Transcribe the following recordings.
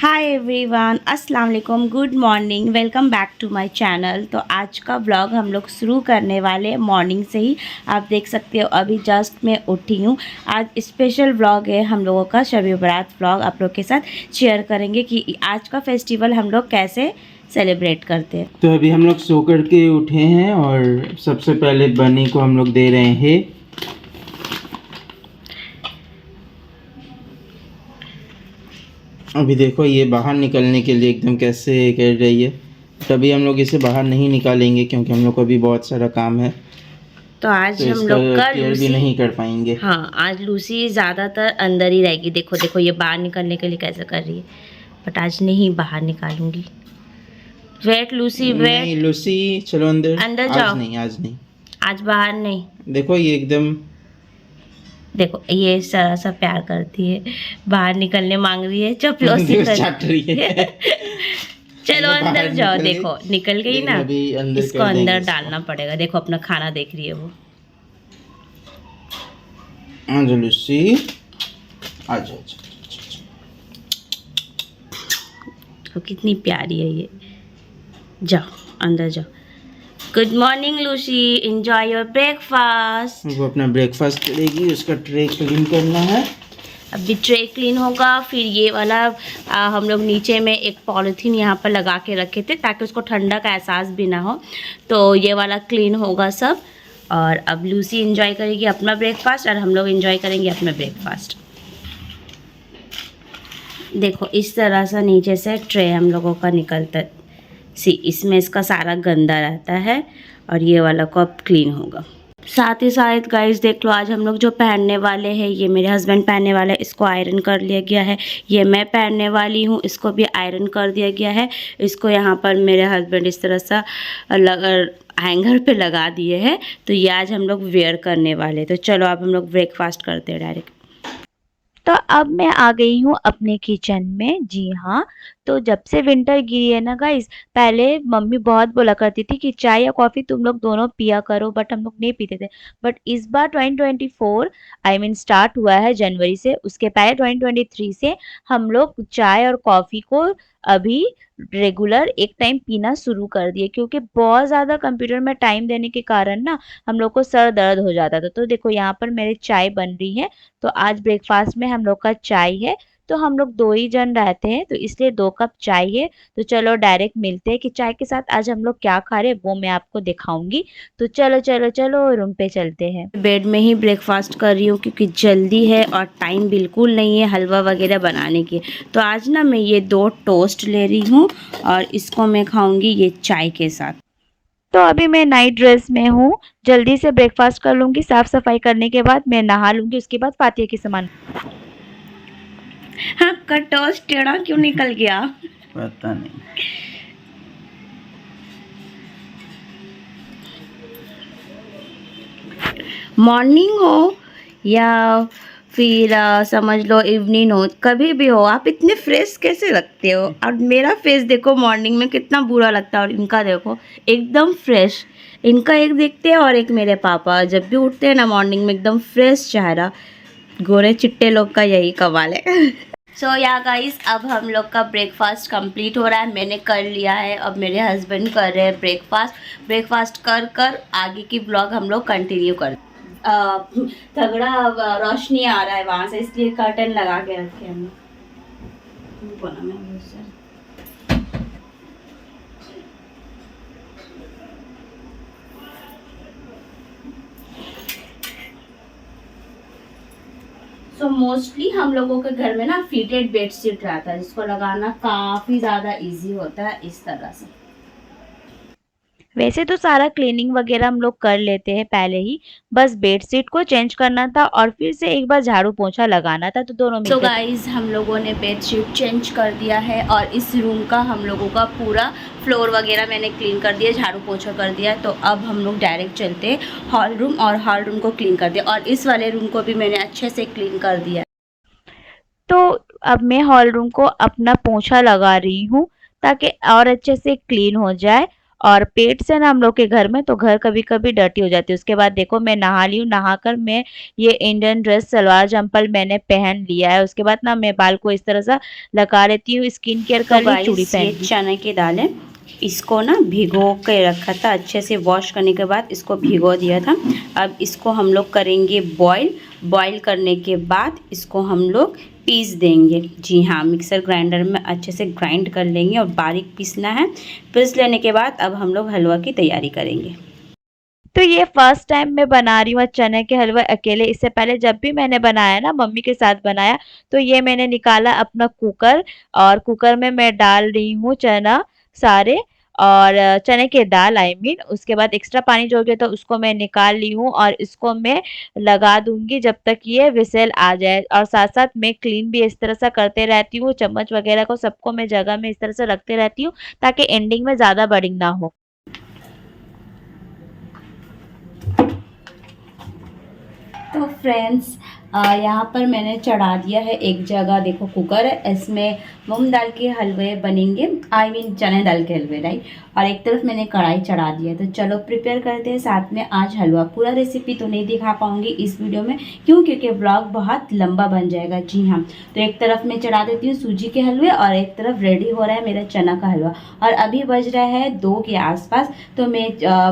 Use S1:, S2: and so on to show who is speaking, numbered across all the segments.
S1: हाय everyone, अस्सलाम वालेकुम, good morning, welcome back to my channel. तो आज का व्लॉग हम लोग शुरू करने वाले हैं मॉर्निंग से ही। आप देख सकते हो अभी जस्ट मैं उठी हूँ। आज स्पेशल व्लॉग है हम लोगों का, शब बारात व्लॉग आप लोग के साथ शेयर करेंगे कि आज का फेस्टिवल हम लोग कैसे सेलिब्रेट करते हैं।
S2: तो अभी हम लोग सो करके उठे हैं और सबसे पहले बनी को हम लोग दे रहे हैं। अभी देखो ये बाहर निकलने के लिए एकदम कैसे कर रही है। तभी हम लोग इसे बाहर नहीं निकालेंगे क्योंकि हम लोग को अभी बहुत सारा काम है।
S1: तो आज
S2: तो
S1: हम लोग का
S2: केयर भी नहीं कर पाएंगे।
S1: हाँ, आज लूसी ज़्यादातर अंदर ही रहेगी। देखो देखो ये बाहर निकलने के लिए कैसे कर रही है, बट आज नहीं बाहर निकालूंगी। Wait Lucy, wait.
S2: नहीं लूसी चलो अंदर।
S1: अंदर जाओ।
S2: आज नहीं, आज नहीं,
S1: आज बाहर नहीं।
S2: देखो ये एकदम
S1: देखो ये सारा सा प्यार करती है, बाहर निकलने मांग रही है, चपलोसी कर
S2: चाट रही है।
S1: चलो अंदर
S2: बाहर
S1: जाओ।
S2: निकल गई।
S1: देखो निकल गई ना,
S2: अभी अंदर
S1: इसको
S2: कर देंगे
S1: अंदर
S2: इसको।
S1: डालना पड़ेगा। देखो अपना खाना देख रही है वो।
S2: हाँ जो लूसी आ जाओ।
S1: तो कितनी प्यारी है ये। जाओ अंदर जाओ। Good morning Lucy, enjoy your breakfast.
S2: वो अपना ब्रेकफास्ट करेगी, उसका ट्रे क्लीन करना है।
S1: अभी ट्रे क्लीन होगा, फिर ये वाला हम लोग नीचे में एक पॉलीथीन यहाँ पर लगा के रखे थे ताकि उसको ठंडा का एहसास भी ना हो। तो ये वाला क्लीन होगा सब। और अब लूसी एंजॉय करेगी अपना ब्रेकफास्ट और हम लोग एंजॉय करेंगे अपना ब्रेकफास्ट। देखो इस तरह से नीचे से ट्रे हम लोगों का निकलता इसमें इसका सारा गंदा रहता है और ये वाला को अब क्लीन होगा। साथ ही साथ गाइस देख लो, आज हम लोग जो पहनने वाले हैं, ये मेरे हस्बैंड पहनने वाले हैं, इसको आयरन कर लिया गया है। ये मैं पहनने वाली हूँ, इसको भी आयरन कर दिया गया है। इसको यहाँ पर मेरे हस्बैंड इस तरह सा हैंगर पे लगा दिए हैं। तो ये आज हम लोग वेयर करने वाले। तो चलो अब हम लोग ब्रेकफास्ट करते हैं डायरेक्ट। तो अब मैं आ गई हूँ अपने किचन में। जी हाँ, तो जब से विंटर गिरी है ना गाइस, पहले मम्मी बहुत बोला करती थी कि चाय या कॉफ़ी तुम लोग दोनों पिया करो, बट हम लोग नहीं पीते थे। बट इस बार 2024 स्टार्ट हुआ है जनवरी से, उसके पहले 2023 से हम लोग चाय और कॉफ़ी को अभी रेगुलर एक टाइम पीना शुरू कर दिए, क्योंकि बहुत ज़्यादा कंप्यूटर में टाइम देने के कारण ना हम लोग को सर दर्द हो जाता था। तो देखो यहाँ पर मेरी चाय बन रही है। तो आज ब्रेकफास्ट में हम लोग का चाय है। तो हम लोग 2 ही जन रहते हैं, तो इसलिए 2 कप चाय है। तो चलो डायरेक्ट मिलते हैं कि चाय के साथ आज हम लोग क्या खा रहे हैं, वो मैं आपको दिखाऊंगी। तो चलो चलो चलो रूम पे चलते हैं। बेड में ही ब्रेकफास्ट कर रही हूँ क्योंकि जल्दी है और टाइम बिल्कुल नहीं है हलवा वगैरह बनाने की। तो आज ना मैं ये 2 टोस्ट ले रही हूँ और इसको मैं खाऊंगी ये चाय के साथ। तो अभी मैं नाइट ड्रेस में हूँ, जल्दी से ब्रेकफास्ट कर लूँगी। साफ़ सफाई करने के बाद मैं नहा लूँगी, उसके बाद फातिया की सामान। हाँ, का टोस्ट टेढ़ा क्यों निकल गया?
S2: पता नहीं।
S1: मॉर्निंग हो या फिर समझ लो इवनिंग हो, कभी भी हो, आप इतने फ्रेश कैसे लगते हो? और मेरा फेस देखो मॉर्निंग में कितना बुरा लगता है और इनका देखो एकदम फ्रेश। इनका एक देखते हैं और एक मेरे पापा जब भी उठते हैं ना मॉर्निंग में एकदम फ्रेश चेहरा। गोरे चिट्टे लोग का यही कमाल है। सो या गाइस, अब हम लोग का ब्रेकफास्ट कंप्लीट हो रहा है। मैंने कर लिया है, अब मेरे हस्बैंड कर रहे हैं ब्रेकफास्ट कर कर आगे की ब्लॉग हम लोग कंटिन्यू कर। तगड़ा रोशनी आ रहा है वहाँ से, इसलिए कर्टन लगा के रखे हमने। सो मोस्टली हम लोगों के घर में ना फीटेड बेडशीट रहता है, जिसको लगाना काफ़ी ज़्यादा इजी होता है इस तरह से। वैसे तो सारा क्लीनिंग वगैरह हम लोग कर लेते हैं पहले ही, बस बेडशीट को चेंज करना था और फिर से एक बार झाड़ू पोंछा लगाना था, तो दोनों मिलकर। तो गाइज हम लोगों ने बेडशीट चेंज कर दिया है और इस रूम का हम लोगों का पूरा फ्लोर वगैरह मैंने क्लीन कर दिया, झाड़ू पोंछा कर दिया। तो अब हम लोग डायरेक्ट चलते हैं हॉल रूम और हॉल रूम को क्लीन कर दिया और इस वाले रूम को भी मैंने अच्छे से क्लीन कर दिया। तो अब मैं हॉल रूम को अपना पोंछा लगा रही हूँ ताकि और अच्छे से क्लीन हो जाए और पेट से ना हम लोग के घर में तो घर कभी कभी डर्टी हो जाती है। उसके बाद देखो मैं नहा ली हूँ, नहाकर मैं ये इंडियन ड्रेस सलवार जम्पल मैंने पहन लिया है। उसके बाद ना मैं बाल को इस तरह से लगा लेती हूँ, स्किन केयर कर ली, चूड़ी पहन ली। चने की दाल है, इसको ना भिगो के रखा था, अच्छे से वॉश करने के बाद इसको भिगो दिया था। अब इसको हम लोग करेंगे बॉईल करने के बाद इसको हम लोग पीस देंगे। जी हाँ, मिक्सर ग्राइंडर में अच्छे से ग्राइंड कर लेंगे और बारीक पीसना है। पीस लेने के बाद अब हम लोग हलवा की तैयारी करेंगे। तो ये फर्स्ट टाइम मैं बना रही हूँ चने के हलवा अकेले। इससे पहले जब भी मैंने बनाया ना, मम्मी के साथ बनाया, तो ये मैंने निकाला अपना कुकर और कुकर में मैं डाल रही हूँ चना सारे और चने के दाल आई मीन। उसके बाद एक्स्ट्रा पानी जो गया तो उसको मैं निकाल ली हूँ और इसको मैं लगा दूंगी जब तक ये विसेल आ जाए। और साथ साथ मैं क्लीन भी इस तरह से करते रहती हूँ, चम्मच वगैरह को सबको मैं जगह में इस तरह से रखते रहती हूँ ताकि एंडिंग में ज़्यादा बर्डिंग ना हो। तो फ्रेंड्स यहाँ पर मैंने चढ़ा दिया है एक जगह, देखो कुकर है, इसमें मूंग दाल के हलवे बनेंगे, आई मीन चने दाल के हलवे, राइट। और एक तरफ मैंने कढ़ाई चढ़ा दिया। तो चलो प्रिपेयर करते हैं साथ में आज हलवा। पूरा रेसिपी तो नहीं दिखा पाऊंगी इस वीडियो में, क्यों, क्योंकि ब्लॉग बहुत लंबा बन जाएगा। जी हाँ, तो एक तरफ मैं चढ़ा देती हूँ सूजी के हलवे और एक तरफ रेडी हो रहा है मेरा चना का हलवा। और अभी बज रहा है 2 के आसपास, तो मैं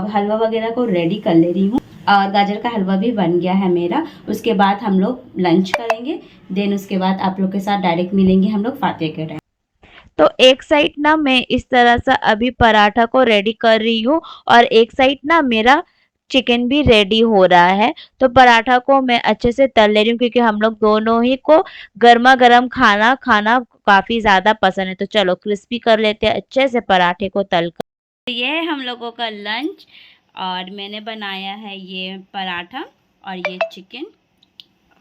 S1: हलवा वगैरह को रेडी कर ले रही हूँ और गाजर का हलवा भी बन गया है मेरा। उसके बाद हम लोग लंच करेंगे, देन उसके बाद आप लोग के साथ डायरेक्ट मिलेंगे हम लोग फातिया के टाइम। तो एक साइड ना मैं इस तरह से अभी पराठा को रेडी कर रही हूँ और एक साइड ना मेरा चिकन भी रेडी हो रहा है। तो पराठा को मैं अच्छे से तल ले रही हूँ क्योंकि हम लोग दोनों ही को गर्मा गर्म खाना खाना काफी ज्यादा पसंद है। तो चलो क्रिस्पी कर लेते हैं अच्छे से पराठे को तल कर। तो ये है हम लोगों का लंच और मैंने बनाया है ये पराठा और ये चिकन।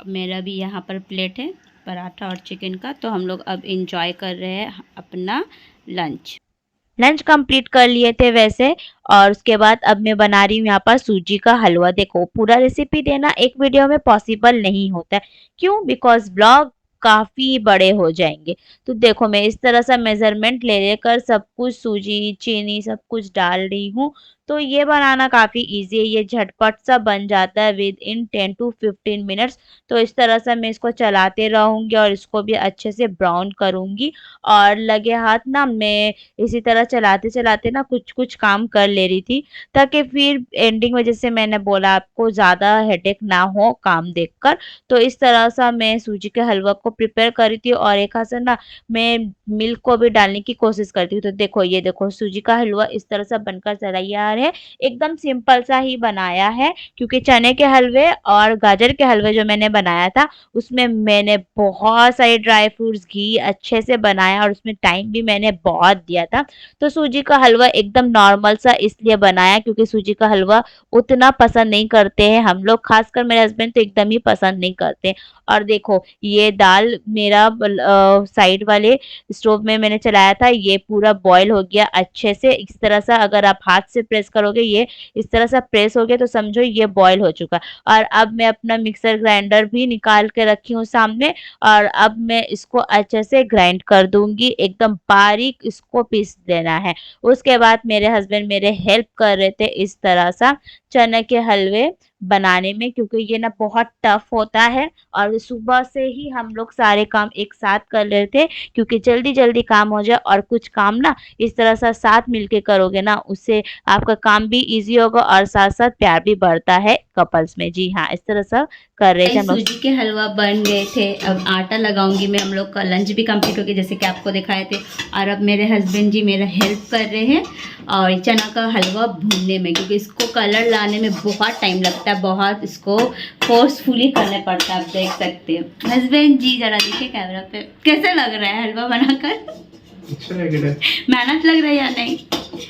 S1: मेरा भी यहाँ पर प्लेट है पराठा और चिकन का। तो हम लोग अब इंजॉय कर रहे हैं अपना लंच कंप्लीट कर लिए थे वैसे। और उसके बाद अब मैं बना रही हूँ यहाँ पर सूजी का हलवा। देखो पूरा रेसिपी देना एक वीडियो में पॉसिबल नहीं होता है, क्यों, बिकॉज ब्लॉग काफी बड़े हो जाएंगे। तो देखो मैं इस तरह से मेजरमेंट ले लेकर सब कुछ सूजी चीनी सब कुछ डाल रही हूँ। तो ये बनाना काफी इजी है, ये झटपट सा बन जाता है विद इन 10 to 15 मिनट्स। तो इस तरह से मैं इसको चलाते रहूंगी और इसको भी अच्छे से ब्राउन करूंगी। और लगे हाथ ना मैं इसी तरह चलाते चलाते ना कुछ कुछ काम कर ले रही थी ताकि फिर एंडिंग में, जैसे मैंने बोला आपको, ज़्यादा हेडेक ना हो काम देखकर। तो इस तरह से मैं सूजी के हलवा को प्रिपेयर करी थी और एक हाथ से ना मैं मिल्क को भी डालने की कोशिश करती हूँ। तो देखो ये देखो सूजी का हलवा इस तरह से बनकर तैयार है। एकदम सिंपल सा ही बनाया है क्योंकि चने के हलवे और गाजर के हलवे जो मैंने बनाया था उसमें मैंने बहुत सारे ड्राई फ्रूट्स घी अच्छे से बनाया और उसमें टाइम भी मैंने बहुत दिया था। तो सूजी का हलवा एकदम नॉर्मल सा इसलिए बनाया क्योंकि सूजी का हलवा उतना पसंद नहीं करते हैं हम लोग, खासकर मेरे हस्बैंड तो एकदम ही पसंद नहीं करते। और देखो ये दाल मेरा साइड वाले स्टोव में मैंने चलाया था, ये पूरा बॉईल हो गया अच्छे से। इस तरह से अगर आप हाथ से प्रेस करोगे, ये इस तरह से प्रेस हो गया तो समझो ये बॉईल हो चुका। और अब मैं अपना मिक्सर ग्राइंडर भी निकाल के रखी हूँ सामने और अब मैं इसको अच्छे से ग्राइंड कर दूंगी, एकदम बारीक इसको पीस देना है। उसके बाद मेरे हस्बैंड मेरे हेल्प कर रहे थे इस तरह सा चने के हलवे बनाने में, क्योंकि ये ना बहुत टफ होता है और सुबह से ही हम लोग सारे काम एक साथ कर रहे थे क्योंकि जल्दी जल्दी काम हो जाए। और कुछ काम ना इस तरह से साथ मिलके करोगे ना, उससे आपका काम भी इजी होगा और साथ साथ प्यार भी बढ़ता है कपल्स में। जी हाँ, इस तरह से कर रहे थे हम लोग। सूजी के हलवा बन गए थे, अब आटा लगाऊंगी मैं। हम लोग का लंच भी कंप्लीट हो गया जैसे कि आपको दिखाए थे। और अब मेरे हस्बैंड जी मेरा हेल्प कर रहे हैं और चना का हलवा भूनने में, क्योंकि इसको कलर लाने में बहुत टाइम लगता है, बहुत इसको फोर्सफुली करने पड़ता है। आप देख सकते हैं हस्बैंड जी, जरा देखिए कैमरा पे कैसे लग रहा है हलवा बनाकर।
S2: अच्छा लग रहा है।
S1: मेहनत लग रहा है या नहीं?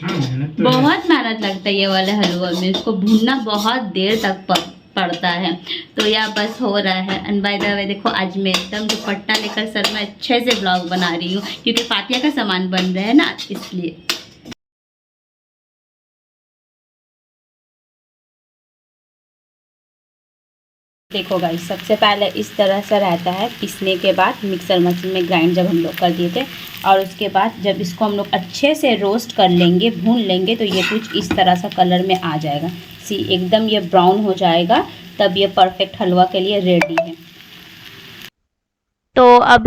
S2: हाँ, मेहनत तो
S1: बहुत मेहनत लगता है ये वाले हलवा में, इसको भूनना बहुत देर तक पड़ता है। तो यह बस हो रहा है। एंड बाय द वे देखो आज मैं एकदम दुपट्टा लेकर सर में अच्छे से ब्लॉग बना रही हूँ क्योंकि फातिया का सामान बन रहा है ना, इसलिए। देखो गाइस, सबसे पहले इस तरह से रहता है। पीसने के बाद मिक्सर मशीन में ग्राइंड जब हम लोग कर दिए थे, और उसके बाद जब इसको हम लोग अच्छे से रोस्ट कर लेंगे, भून लेंगे, तो ये कुछ इस तरह सा कलर में आ जाएगा। सी एकदम ये ब्राउन हो जाएगा, तब ये परफेक्ट हलवा के लिए रेडी है। तो अब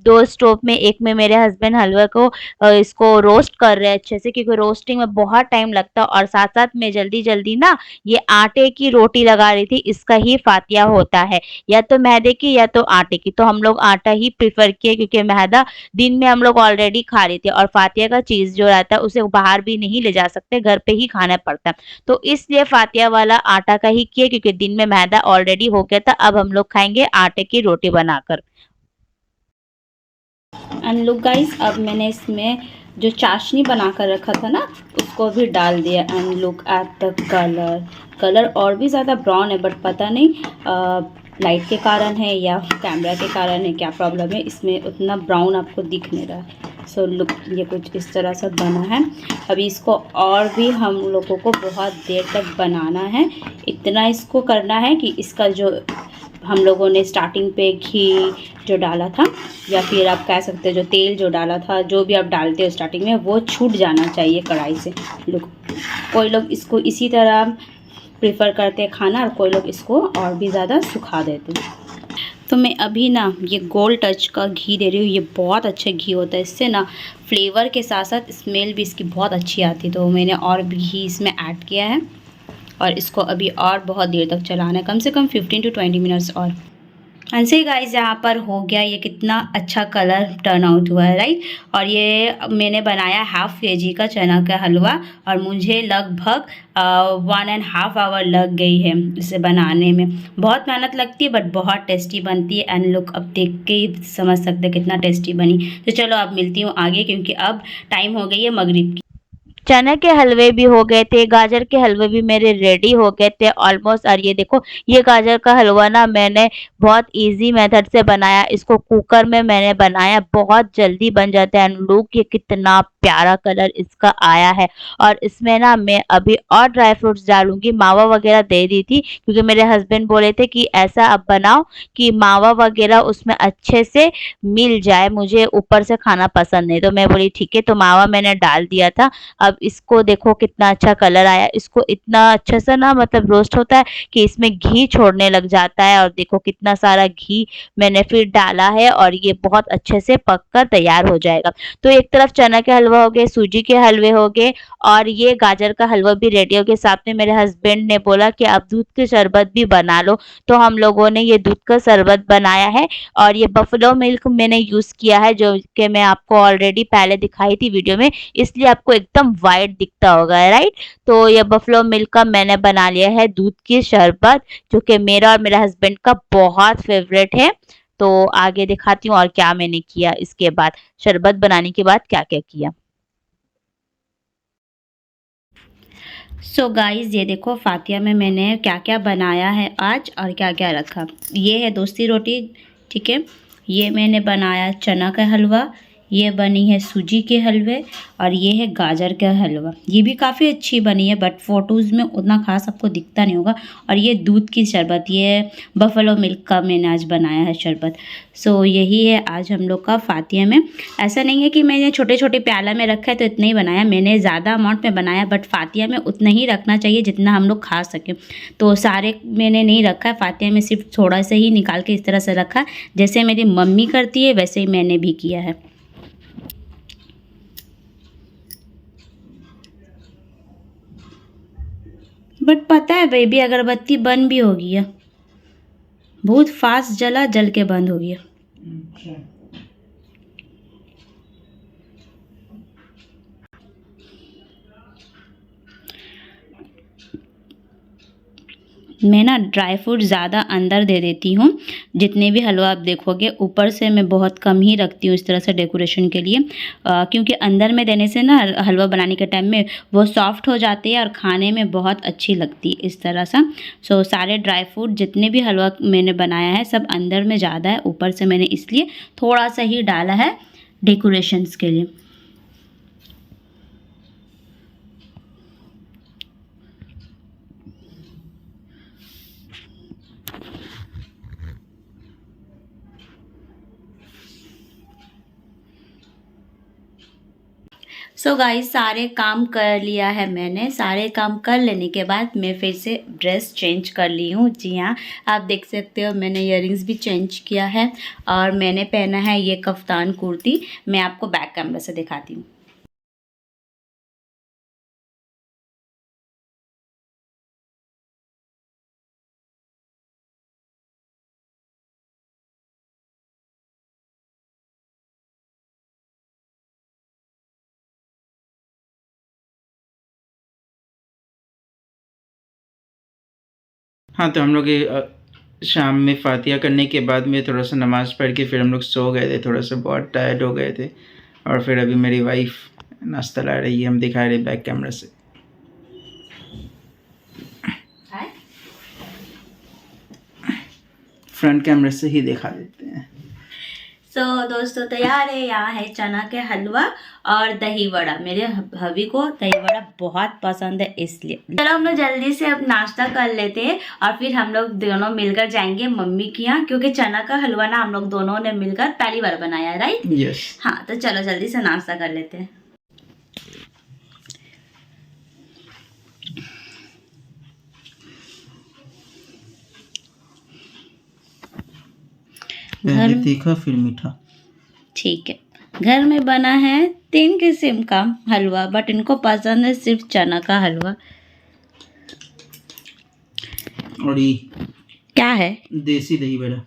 S1: दो स्टोव में, एक में मेरे हस्बैंड हलवा को इसको रोस्ट कर रहे हैं अच्छे से, क्योंकि रोस्टिंग में बहुत टाइम लगता है। और साथ साथ में जल्दी जल्दी ना ये आटे की रोटी लगा रही थी। इसका ही फातिया होता है, या तो मैदे की या तो आटे की। तो हम लोग आटा ही प्रेफर किए, क्योंकि मैदा दिन में हम लोग ऑलरेडी खा रहे थे, और फातिया का चीज़ जो रहता है उसे बाहर भी नहीं ले जा सकते, घर पे ही खाना पड़ता है। तो इसलिए फातिया वाला आटा का ही किए, क्योंकि दिन में मैदा ऑलरेडी हो गया था। अब हम लोग खाएंगे आटे की रोटी बनाकर। एंड लुक गाइस, अब मैंने इसमें जो चाशनी बना कर रखा था ना, उसको भी डाल दिया। And look at the colour और भी ज़्यादा ब्राउन है, बट पता नहीं लाइट के कारण है या कैमरा के कारण है, क्या प्रॉब्लम है, इसमें उतना ब्राउन आपको दिख नहीं रहा है। सो लुक, ये कुछ इस तरह से बना है। अभी इसको और भी हम लोगों को बहुत देर तक बनाना है। इतना इसको करना है कि इसका जो हम लोगों ने स्टार्टिंग पे घी जो डाला था, या फिर आप कह सकते हो जो तेल जो डाला था, जो भी आप डालते हो स्टार्टिंग में, वो छूट जाना चाहिए कढ़ाई से। लोग, कोई लोग इसको इसी तरह प्रेफर करते हैं खाना, और कोई लोग इसको और भी ज़्यादा सुखा देते हैं। तो मैं अभी ना ये गोल्ड टच का घी दे रही हूँ। ये बहुत अच्छा घी होता है, इससे ना फ्लेवर के साथ साथ स्मेल भी इसकी बहुत अच्छी आती है। तो मैंने और भी घी इसमें ऐड किया है, और इसको अभी और बहुत देर तक चलाना है, कम से कम 15 to 20 मिनट्स और। ऐसे गाइस, यहाँ पर हो गया, ये कितना अच्छा कलर टर्न आउट हुआ है, राइट। और ये मैंने बनाया ½ kg का चना का हलवा, और मुझे लगभग 1.5 आवर लग गई है इसे बनाने में। बहुत मेहनत लगती है, बट बहुत टेस्टी बनती है। एंड लुक, अब देख के ही समझ सकते हैं कितना टेस्टी बनी। तो चलो अब मिलती हूँ आगे, क्योंकि अब टाइम हो गई है मगरिब की। चने के हलवे भी हो गए थे, गाजर के हलवे भी मेरे रेडी हो गए थे ऑलमोस्ट। और ये देखो, ये गाजर का हलवा ना मैंने बहुत इजी मेथड से बनाया। इसको कुकर में मैंने बनाया, बहुत जल्दी बन जाता है। लुक, ये कितना प्यारा कलर इसका आया है। और इसमें ना मैं अभी और ड्राई फ्रूट्स डालूंगी। मावा वगैरह दे दी थी, क्योंकि मेरे हस्बैंड बोले थे कि ऐसा अब बनाओ कि मावा वगैरह उसमें अच्छे से मिल जाए, मुझे ऊपर से खाना पसंद नहीं। तो मैं बोली ठीक है, तो मावा मैंने डाल दिया था। अब इसको देखो कितना अच्छा कलर आया। इसको इतना अच्छा सा ना मतलब रोस्ट होता है कि इसमें घी छोड़ने लग जाता है। और देखो कितना सारा घी मैंने फिर डाला है, और ये बहुत अच्छे से पक कर तैयार हो जाएगा। तो एक तरफ चना के हलवा हो गए, सूजी के हलवे हो गए, और ये गाजर का हलवा भी रेडी हो गया। साथ में मेरे हस्बैंड ने बोला कि आप दूध के शरबत भी बना लो, तो हम लोगों ने ये दूध का शरबत बनाया है। और ये बफलो मिल्क मैंने यूज़ किया है, जो कि मैं आपको ऑलरेडी पहले दिखाई थी वीडियो में, इसलिए आपको एकदम वाइट दिखता होगा, राइट। तो ये बफलो मिल्क का मैंने बना लिया है दूध की शरबत, जो कि मेरा और मेरे हस्बैंड का बहुत फेवरेट है। तो आगे दिखाती हूँ और क्या मैंने किया इसके बाद, शरबत बनाने के बाद क्या क्या किया। सो गाइस, ये देखो फातिया में मैंने क्या क्या बनाया है आज, और क्या क्या रखा। ये है दोस्ती रोटी, ठीक है। ये मैंने बनाया चना का हलवा, ये बनी है सूजी के हलवे, और ये है गाजर का हलवा। ये भी काफ़ी अच्छी बनी है, बट फ़ोटोज़ में उतना खास आपको दिखता नहीं होगा। और ये दूध की शरबत, ये बफलो मिल्क का मैंने आज बनाया है शरबत। सो यही है आज हम लोग का फातिया में। ऐसा नहीं है कि मैंने छोटे छोटे प्याला में रखा है तो इतना ही बनाया, मैंने ज़्यादा अमाउंट में बनाया, बट फातिया में उतना ही रखना चाहिए जितना हम लोग खा सकें। तो सारे मैंने नहीं रखा है फातिया में, सिर्फ थोड़ा सा ही निकाल के इस तरह से रखा। जैसे मेरी मम्मी करती है वैसे ही मैंने भी किया है। बट पता है बेबी, अगरबत्ती बंद भी हो गई है, बहुत फास्ट जला, जल के बंद हो गया। मैं ना ड्राई फ्रूट ज़्यादा अंदर दे देती हूँ। जितने भी हलवा आप देखोगे, ऊपर से मैं बहुत कम ही रखती हूँ इस तरह से डेकोरेशन के लिए, क्योंकि अंदर में देने से ना हलवा बनाने के टाइम में वो सॉफ्ट हो जाती है और खाने में बहुत अच्छी लगती है इस तरह सा। सो सारे ड्राई फ्रूट जितने भी हलवा मैंने बनाया है सब अंदर में ज़्यादा है, ऊपर से मैंने इसलिए थोड़ा सा ही डाला है डेकोरेशंस के लिए। सो गाइस सारे काम कर लिया है मैंने। सारे काम कर लेने के बाद मैं फिर से ड्रेस चेंज कर ली हूँ। जी हाँ, आप देख सकते हो मैंने इयररिंग्स भी चेंज किया है और मैंने पहना है ये कफ्तान कुर्ती। मैं आपको बैक कैमरा से दिखाती हूँ।
S2: हाँ, तो हम लोग शाम में फातिहा करने के बाद में थोड़ा सा नमाज़ पढ़ के फिर हम लोग सो गए थे, थोड़ा सा बहुत टायर्ड हो गए थे। और फिर अभी मेरी वाइफ नाश्ता ला रही है, हम दिखा रहे बैक कैमरा से। फ्रंट कैमरा से ही दिखा देते हैं।
S1: सो दोस्तों तैयार है। यहाँ है चना के हलवा और दही वड़ा। मेरे हबी को दही वड़ा बहुत पसंद है, इसलिए चलो हम लोग जल्दी से अब नाश्ता कर लेते हैं और फिर हम लोग दोनों मिलकर जाएंगे मम्मी के यहाँ, क्योंकि चना का हलवा ना हम लोग दोनों ने मिलकर पहली बार बनाया है, राइट?
S2: यस।
S1: हाँ, तो चलो जल्दी से नाश्ता कर लेते हैं।
S2: पहले तीखा फिर मीठा। ठीक
S1: है। घर में बना है 3 किस्म का हलवा, बट इनको पसंद है सिर्फ चना का हलवा।
S2: और ये
S1: क्या है?
S2: देसी दही बड़ा।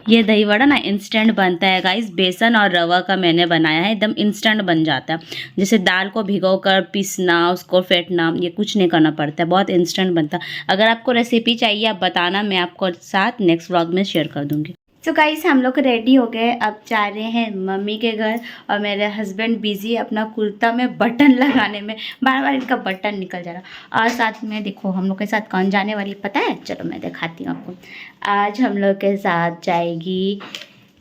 S1: ये दही वड़ा ना इंस्टेंट बनता है गाइस। बेसन और रवा का मैंने बनाया है, एकदम इंस्टेंट बन जाता है। जैसे दाल को भिगोकर पीसना, उसको फेंटना, ये कुछ नहीं करना पड़ता है, बहुत इंस्टेंट बनता है। अगर आपको रेसिपी चाहिए आप बताना, मैं आपको साथ नेक्स्ट व्लॉग में शेयर कर दूंगी। तो गाइस हम लोग रेडी हो गए, अब जा रहे हैं मम्मी के घर। और मेरे हस्बैंड बिजी है अपना कुर्ता में बटन लगाने में, बार बार इनका बटन निकल जा रहा। और साथ में देखो हम लोग के साथ कौन जाने वाली पता है? चलो मैं दिखाती हूँ आपको। आज हम लोग के साथ जाएगी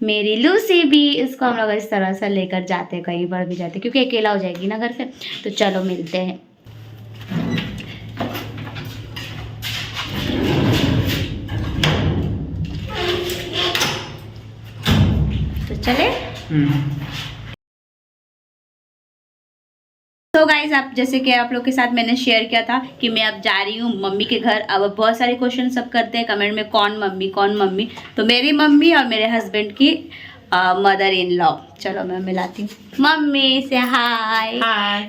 S1: मेरी लूसी भी। इसको हम लोग इस तरह से लेकर जाते हैं, कहीं पर भी जाते, क्योंकि अकेला हो जाएगी ना घर से। तो चलो मिलते हैं। चले। तो गाइज आप जैसे कि आप लोग के साथ मैंने शेयर किया था कि मैं अब जा रही हूँ मम्मी के घर। अब बहुत सारे क्वेश्चन सब करते हैं कमेंट में, कौन मम्मी कौन मम्मी। तो मेरी मम्मी और मेरे हस्बैंड की मदर इन लॉ। चलो मैं मिलाती हूँ। मम्मी से हाय।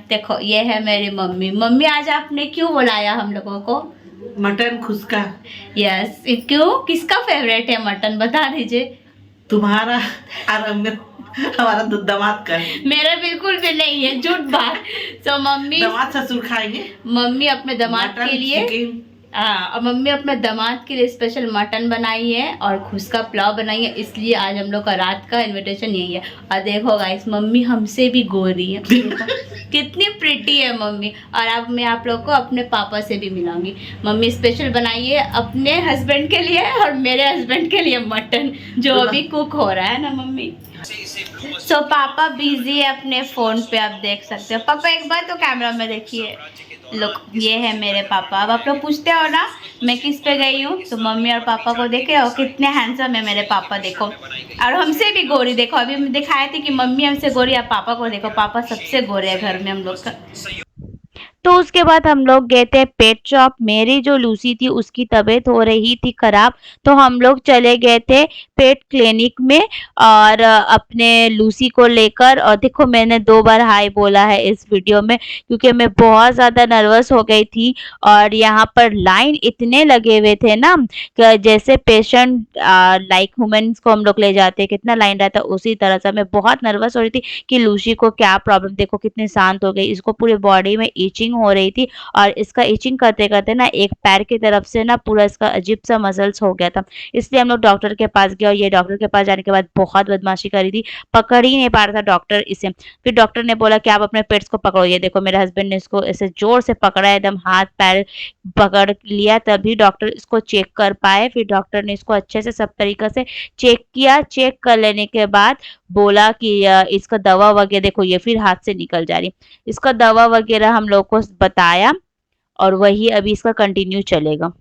S1: देखो ये है मेरी मम्मी। मम्मी आज आपने क्यों बुलाया हम लोगों को?
S3: मटन खुसका।
S1: यस, क्यों? किसका फेवरेट है मटन, बता दीजिए।
S3: तुम्हारा और हमारा दामाद का।
S1: मेरा बिल्कुल भी नहीं है, झूठ बात। तो मम्मी
S3: दामाद ससुर खाएंगे।
S1: मम्मी अपने दामाद के लिए, हाँ, मम्मी अपने दामाद के लिए स्पेशल मटन बनाई है और खुसका पुलाव बनाई है, इसलिए आज हम लोग का रात का इनविटेशन यही है। और देखो गाइस मम्मी हमसे भी गोरी है। कितनी प्रिटी है मम्मी। और अब मैं आप लोग को अपने पापा से भी मिलाऊंगी। मम्मी स्पेशल बनाई है अपने हस्बैंड के लिए और मेरे हस्बैंड के लिए मटन, जो अभी कुक हो रहा है ना मम्मी। सो पापा बिजी है अपने फोन पे, आप देख सकते हो। पापा एक बार तो कैमरा में देखिए। लोग ये है मेरे पापा। अब आप लोग पूछते हो ना मैं किस पे गई हूँ, तो मम्मी और पापा को देखे हो कितने हैंडसम है मेरे पापा, देखो। और हमसे भी गोरी, देखो अभी मैं दिखाए थे कि मम्मी हमसे गोरी, अब पापा को देखो, पापा सबसे गोरे है घर में हम लोग का। तो उसके बाद हम लोग गए थे पेट शॉप। मेरी जो लूसी थी उसकी तबीयत हो रही थी खराब, तो हम लोग चले गए थे पेट क्लिनिक में और अपने लूसी को लेकर। और देखो मैंने 2 बार हाय बोला है इस वीडियो में, क्योंकि मैं बहुत ज़्यादा नर्वस हो गई थी। और यहाँ पर लाइन इतने लगे हुए थे ना कि जैसे पेशेंट लाइक वुमेन्स को हम लोग ले जाते हैं, कितना लाइन रहता है उसी तरह से। मैं बहुत नर्वस हो रही थी कि लूसी को क्या प्रॉब्लम। देखो कितनी शांत हो गई, इसको पूरे बॉडी में इचिंग हो रही थी। और इसका इचिंग करते करते ना एक पैर की तरफ से ना पूरा इसका अजीब सा मसल्स हो गया था, इसलिए हम लोग डॉक्टर के पास गए। और ये डॉक्टर के पास जाने के बाद बहुत बदमाशी करी थी, पकड़ ही नहीं पा रहा था डॉक्टर इसे। फिर डॉक्टर ने बोला कि आप अपने पेट्स को पकड़ो। ये देखो मेरे हस्बैंड ने इसको ऐसे जोर से पकड़ा, एकदम हाथ पैर पकड़ लिया, तभी डॉक्टर इसको चेक कर पाए। फिर डॉक्टर ने इसको अच्छे से सब तरीके से चेक किया। चेक कर लेने के बाद बोला कि इसका दवा वगैरह, देखो ये फिर हाथ से निकल जा रही, इसका दवा वगैरह हम लोग को बताया और वही अभी इसका कंटिन्यू चलेगा।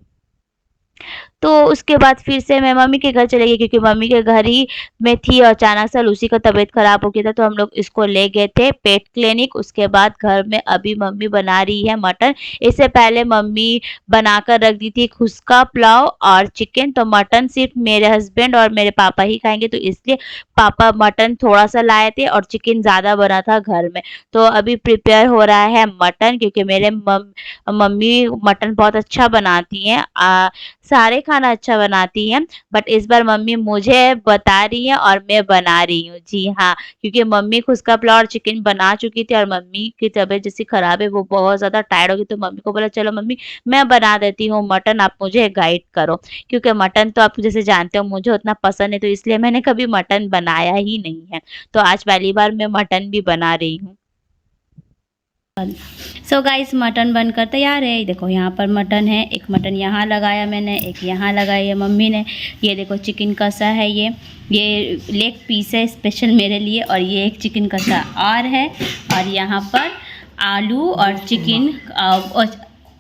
S1: तो उसके बाद फिर से मैं मम्मी के घर चले गई क्योंकि मम्मी के घर ही में थी और अचानक से लूसी का तबीयत खराब हो गया था, तो हम लोग इसको ले गए थे पेट क्लिनिक। उसके बाद घर में अभी मम्मी बना रही है मटन। इससे पहले मम्मी बनाकर रख दी थी खुस्का पुलाव और चिकन, तो मटन सिर्फ मेरे हस्बैंड और मेरे पापा ही खाएंगे, तो इसलिए पापा मटन थोड़ा सा लाए थे और चिकन ज़्यादा बना था घर में। तो अभी प्रिपेयर हो रहा है मटन क्योंकि मेरे मम्मी मटन बहुत अच्छा बनाती हैं। सारे खाना अच्छा बनाती हैं, बट इस बार मम्मी मुझे बता रही हैं और मैं बना रही हूँ। जी हाँ, क्योंकि मम्मी खुस्का पुलाव और चिकन बना चुकी थी और मम्मी की तबीयत जैसी खराब है, वो बहुत ज़्यादा टायर्ड हो गई, तो मम्मी को बोला चलो मम्मी मैं बना देती हूँ मटन, आप मुझे गाइड करो। क्योंकि मटन तो आप जैसे जानते हो मुझे उतना पसंद है, तो इसलिए मैंने कभी मटन बनाया ही नहीं है। तो आज पहली बार मैं मटन भी बना रही हूँ। सो गाइस मटन बनकर तैयार है। देखो यहाँ पर मटन है, एक मटन यहाँ लगाया मैंने, एक यहाँ लगाई है मम्मी ने। ये देखो चिकन कसा है, ये लेग पीस है स्पेशल मेरे लिए, और ये एक चिकन कसा और है। और यहाँ पर आलू और चिकन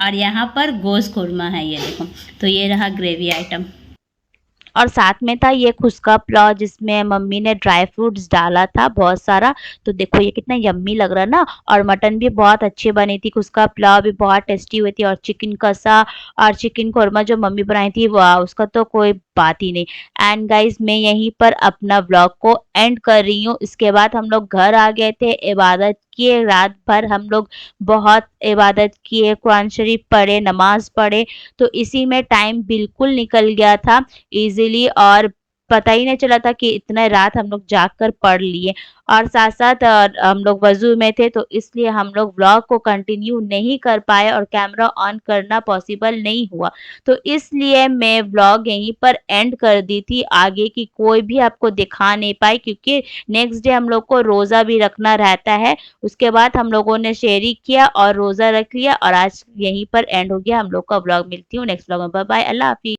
S1: और यहाँ पर गोश्त खुरमा है, ये देखो। तो ये रहा ग्रेवी आइटम। और साथ में था ये खुस्का पुलाव जिसमें मम्मी ने ड्राई फ्रूट्स डाला था बहुत सारा। तो देखो ये कितना यम्मी लग रहा है ना। और मटन भी बहुत अच्छी बनी थी, खुस्का पुलाव भी बहुत टेस्टी हुई थी, और चिकन कसा और चिकन कोरमा जो मम्मी बनाई थी वाह, उसका तो कोई बात ही नहीं। एंड गाइस मैं यहीं पर अपना व्लॉग को एंड कर रही हूँ। इसके बाद हम लोग घर आ गए थे, इबादत किए, रात भर हम लोग बहुत इबादत किए, कुरान शरीफ पढ़े, नमाज पढ़े। तो इसी में टाइम बिल्कुल निकल गया था इजीली, और पता ही नहीं चला था कि इतना रात हम लोग जाकर पढ़ लिए। और साथ साथ हम लोग वजू में थे, तो इसलिए हम लोग व्लॉग को कंटिन्यू नहीं कर पाए और कैमरा ऑन करना पॉसिबल नहीं हुआ। तो इसलिए मैं व्लॉग यहीं पर एंड कर दी थी, आगे की कोई भी आपको दिखा नहीं पाई क्योंकि नेक्स्ट डे हम लोग को रोज़ा भी रखना रहता है। उसके बाद हम लोगों ने शेयरी किया और रोज़ा रख लिया, और आज यहीं पर एंड हो गया हम लोग का व्लॉग। मिलती हूँ नेक्स्ट व्लॉग में, बाय बाय, अल्लाह हाफिज़।